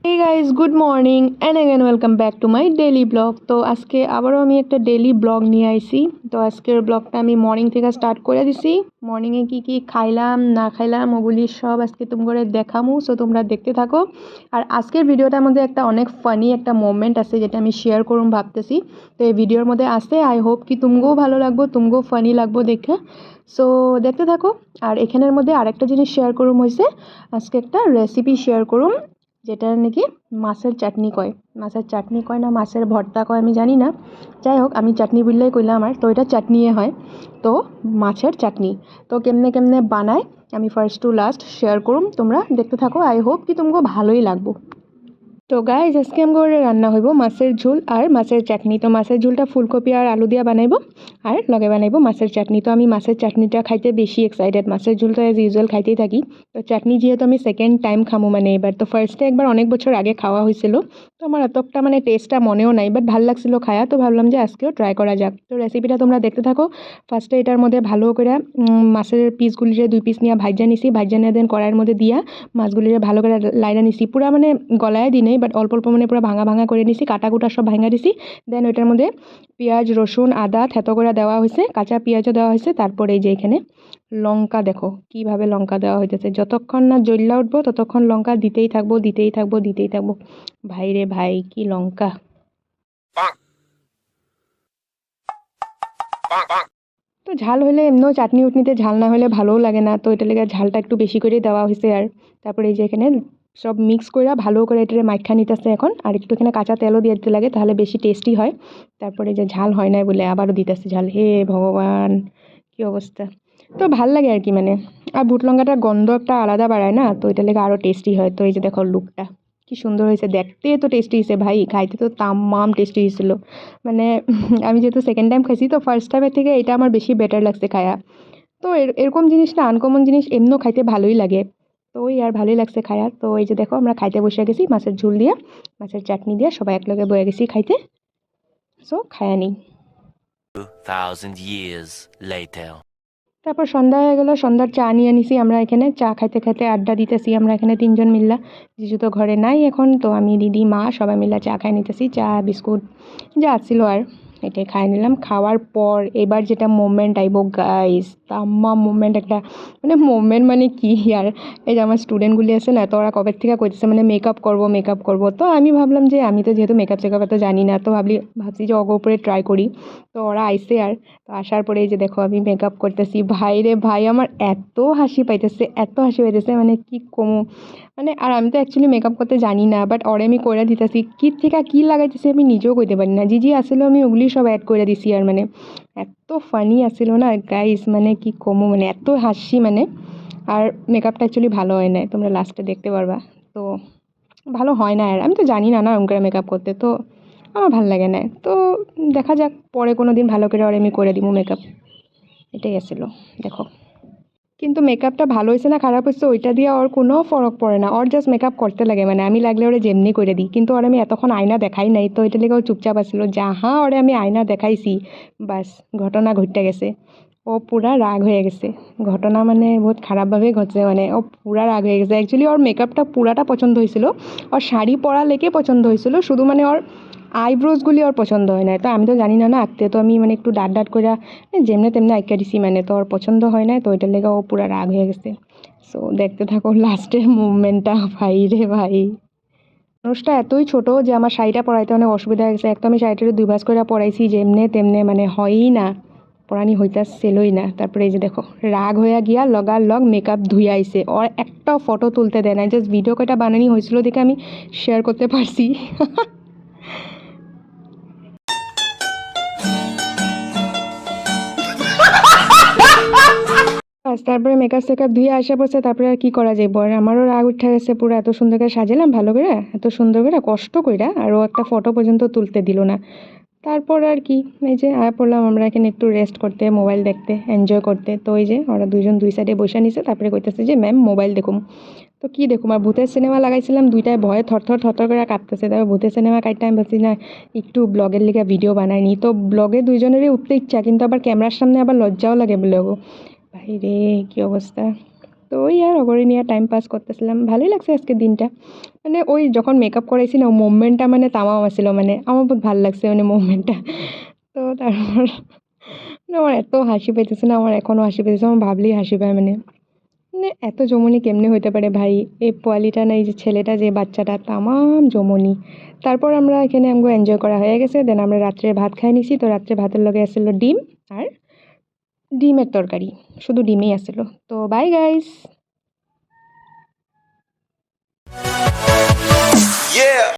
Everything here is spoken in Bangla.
Hey guys good morning and again welcome back to my daily blog. तो आज के आबारो आमी एक डेली ब्लग नहीं आईसी। तो आजकेर ब्लगटा आमी मर्निंग थेके स्टार्ट करे दिसी। मर्निंगे की खाइलाम ना खाइलाम ओगुली सब आज के तुम्हारे देखामो। सो तुम्हारा देखते थाको। और आजकेर भिडियोटार मध्य एक अनेक फानी एक मोमेंट आछे जेटा आमी शेयर करूम भाबतेছি। तो ये भिडियोर मध्य आछे आई होप कि तुमगो भालो लागबो तुमगो फानी लागबो देखे। सो देखते थाको। और एखानेर मध्य आरेकटा जिनिस शेयर करूम हइছে आजके एक रेसिपि शेयर करूम जेटार नाकि माছের चाटनी कय। माছের चाटनी कय ना माছের भर्ता कय आमी जानी ना। যাই হোক আমি চাটনি বললেই কইলাম আর তো এটা চাটনিয়ে হয়। তো মাছের চাটনি তো কেমনে কেমনে বানায় আমি ফার্স্ট টু লাস্ট শেয়ার করুম তোমরা দেখতে থাকো। আই হোপ কি তোমাকে ভালোই লাগবে। তো গাইজ আজকে আমার রান্না হইব মাছের ঝোল আর মাছের চাটনি। তো মাছের ঝোলটা ফুলকপি আর আলু দিয়া বানাইব আর লগে বানাইব মাছের চাটনি। তো আমি মাছের চাটনিটা খাইতে বেশি এক্সাইটেড। মাছের ঝোল তো এজ ইউজুয়াল খাইতেই থাকি। তো চাটনি যেহেতু আমি সেকেন্ড টাইম খামো মানে এবার। তো ফার্স্টে একবার অনেক বছর আগে খাওয়া হয়েছিল। তো আমার এতটা মানে টেস্টটা মনেও নাই বাট ভাল লাগছিল খায়া। তো ভাবলাম যে আজকেও ট্রাই করা যাক। তো রেসিপিটা তোমরা দেখতে থাকো। ফার্স্টে এটার মধ্যে ভালো করে মাছের পিসগুলিরে 2 পিস নিয়ে ভাজা নিছি। ভাজা নিয়ে দেন কড়াইয়ের মধ্যে দিয়া মাছগুলিরে ভালো করে লাইরা নিছি। পুরা মানে গলায় দিই নাই বাট অল্প অল্প মানে পুরো ভাঙা ভাঙা করে নিছি। কাটা কুটা সব ভাঙা দিছি। দেন ওইটার মধ্যে পেঁয়াজ রসুন আদা থেতো করে দেওয়া হয়েছে। কাঁচা পেঁয়াজও দেওয়া হয়েছে। তারপরে এই যে এখানে লঙ্কা দেখো কীভাবে লঙ্কা দেওয়া হইতেছে। যতক্ষণ না জ্বললা উঠবো ততক্ষণ লঙ্কা দিতেই থাকবো দিতেই থাকবো দিতেই থাকবো। ভাই রে ভাই কি লঙ্কা। তো ঝাল হলে এমনিও চাটনি উটনিতে ঝাল না হলে ভালোও লাগে না। তো এটা লেগে ঝালটা একটু বেশি করে দেওয়া হয়েছে। আর তারপরে এই যে এখানে সব মিক্স করে ভালো করে এটা মাইখা নিতেছে এখন। আর একটু এখানে কাঁচা তেলও দিয়ে দিতে লাগে তাহলে বেশি টেস্টি হয়। তারপরে যে ঝাল হয় না বলে আবারও দিতেছে ঝাল। হে ভগবান কি অবস্থা। তো ভাল লাগে আর কি মানে। আর ভুট লঙ্কাটার গন্ধ একটা আলাদা বাড়ায় না। তো এটা লেগে আরও টেস্টি হয়। তো এই যে দেখো লুকটা কি সুন্দর হয়েছে দেখতে। তো টেস্টি হয়েছে ভাই খাইতে তো তামাম টেস্টি হয়েছিল। মানে আমি যেহেতু সেকেন্ড টাইম খাইছি তো ফার্স্ট টাইমের থেকে এটা আমার বেশি বেটার লাগছে খায়া। তো এরকম জিনিস না আনকমন জিনিস এমনিও খাইতে ভালোই লাগে। তো ওই আর ভালোই লাগছে খায়া। তো এই যে দেখো আমরা খাইতে বসে গেছি মাছের ঝোল দিয়ে মাছের চাটনি দিয়ে সবাই একলগে বয়ে গেছি খাইতে। সো খায়া নিই। 2000 years later. তারপর সন্ধ্যা হয়ে গেল। সন্ধ্যার চা নিয়ে নিছি আমরা এখানে। চা খাইতে খাইতে আড্ডা দিতেছি আমরা এখানে 3 জন মিল্লা। জিজু তো ঘরে নাই এখন। তো আমি দিদি মা সবাই মিল্লা চা খাই নিতেছি। চা বিস্কুট যা ছিল আর এটাই খাই নিলাম। খাওয়ার পর এবার যেটা মোমেন্ট আইব গাইস তাম্মা মোমেন্ট একটা মানে মোমেন্ট মানে কি আর এই যে আমার স্টুডেন্টগুলি আছে না তো ওরা কবে থেকে কইতেছে মানে মেকআপ করব। তো আমি ভাবলাম যে আমি তো যেহেতু মেকআপ চেকআপ এত জানি না তো ভাবছি যে অগো উপরে ট্রাই করি। তো ওরা আইসে আর তো আসার পরে এই যে দেখো আমি মেকআপ করতেছি। ভাই রে ভাই আমার এত হাসি পাইতেছে মানে কি কমু মানে। আর আমি তো অ্যাকচুয়ালি মেকআপ করতে জানি না বাট ওরে আমি করে দিতেছি কী থেকে কী লাগাইতেছি আমি নিজেও কইতে পারি না। জিজি আসলে আমি ওগুলি সব অ্যাড করে দিছি। আর মানে এত ফানি আসছিল না গাইস মানে কি কমু মানে এত হাসি মানে। আর মেকআপটা অ্যাকচুয়ালি ভালো হয় না তোমরা লাস্টে দেখতে পারবা। তো ভালো হয় না আর আমি তো জানি না ওরকম করে মেকআপ করতে। তো আমার ভালো লাগে না। তো দেখা যাক পরে কোনো দিন ভালো করে আর আমি করে দিব মেকআপ। এটাই আসছিল দেখো। কিন্তু মেকআপটা ভালো হয়েছে না খারাপ হয়েছে ওইটা দিয়ে ওর কোনো ফরক পড়ে না। ওর জাস্ট মেকআপ করতে লাগে মানে আমি লাগলে ওরে যেমনি করে দিই। কিন্তু ওর আমি এতক্ষণ আয়না দেখাই নাই তো এটা লেগে ও চুপচাপ আসছিল। যাহা ওরে আমি আয়না দেখাইছি বাস ঘটনা ঘটে গেছে। ও পুরা রাগ হয়ে গেছে। ঘটনা মানে বহুত খারাপভাবে ঘটছে মানে ও পুরা রাগ হয়ে গেছে। অ্যাকচুয়ালি ওর মেকআপটা পুরাটা পছন্দ হয়েছিল। ওর শাড়ি পরা লেগে পছন্দ হয়েছিল শুধু মানে ওর আইব্রোজগুলি ওর পছন্দ হয় না। তো আমি তো জানি না আঁকতে। তো আমি মানে একটু ডাট ডাট করে যেমনে তেমনি আঁকা দিছি মানে। তো ওর পছন্দ হয় না তো ওইটার লেগে ও পুরা রাগ হয়ে গেছে। সো দেখতে থাকো লাস্টের মুভমেন্টটা। ভাই রে ভাই মানুষটা এতই ছোট যে আমার শাড়িটা পরাইতে অনেক অসুবিধা হয়ে গেছে। এক তো আমি শাড়িটা 2 ভাঁজ করে পরাইছি যেমনে তেমনে মানে হয়ই না পরানি হইতাছিলই না। তারপরে এই যে দেখো রাগ হয়ে গিয়া লগালগ মেকআপ ধুয়ে আইছে। ওর একটা ফটো তুলতে দেয় না। জাস্ট ভিডিও কয়টা বানানি হয়েছিল দেখে আমি শেয়ার করতে পারছি। তারপরে মেকআপ টেকআপ ধুয়ে আসা পড়ছে। তারপরে আর কি করা যাইব আর আমারও রাগ উঠে গেছে পুরো। এত সুন্দর করে সাজালাম ভালো করে এত সুন্দর করে কষ্ট কইরা আর ও একটা ফটো পর্যন্ত তুলতে দিল না। তারপর আর কি এই যে আয়া পড়লাম আমরা এখানে একটু রেস্ট করতে মোবাইল দেখতে এনজয় করতে। তো ওই যে ওরা দুইজন দুই সাইডে বসে নিছে। তারপরে কইতেছে যে ম্যাম মোবাইল দেখুম। তো কী দেখুম আর ভূতের সিনেমা লাগাইছিলাম দুইটায় ভয়ে থরথর করে কাঁপতেছে। তারপর ভূতের সিনেমা কাটতে আমি ভাবছি না একটু ব্লগের লিগে ভিডিও বানাইনি। তো ব্লগে দুইজনেরই উঠতে ইচ্ছা কিন্তু আবার ক্যামেরার সামনে আবার লজ্জাও লাগে ব্লগও। ভাই রে কী অবস্থা। তো ওই আর ওগরে নিয়ে টাইম পাস করতেছিলাম, ভালোই লাগছে আজকে দিনটা। মানে ওই যখন মেকআপ করাইছি না মুভমেন্টটা মানে তামাম আসছিল, মানে আমার বহুত ভালো লাগছে মানে মুভমেন্টটা। তো তারপর মানে আমার এত হাসি পাইতেছে না, আমার এখনও হাসি পাইতেছে, আমার ভাবলেই হাসি পায়। মানে মানে এত জমনি কেমনে হইতে পারে ভাই, এই পোয়ালিটা না, এই যে ছেলেটা, যে বাচ্চাটা তামাম জমনি। তারপর আমরা এখানে আমগো এনজয় করা হয়ে গেছে, দেন আমরা রাত্রে ভাত খাই নিছি। তো রাত্রে ভাতের লগে আসছিল ডিম আর ডিমের তরকারি, শুধু ডিমেই আসছিল। তো বাই গাইস। Yeah.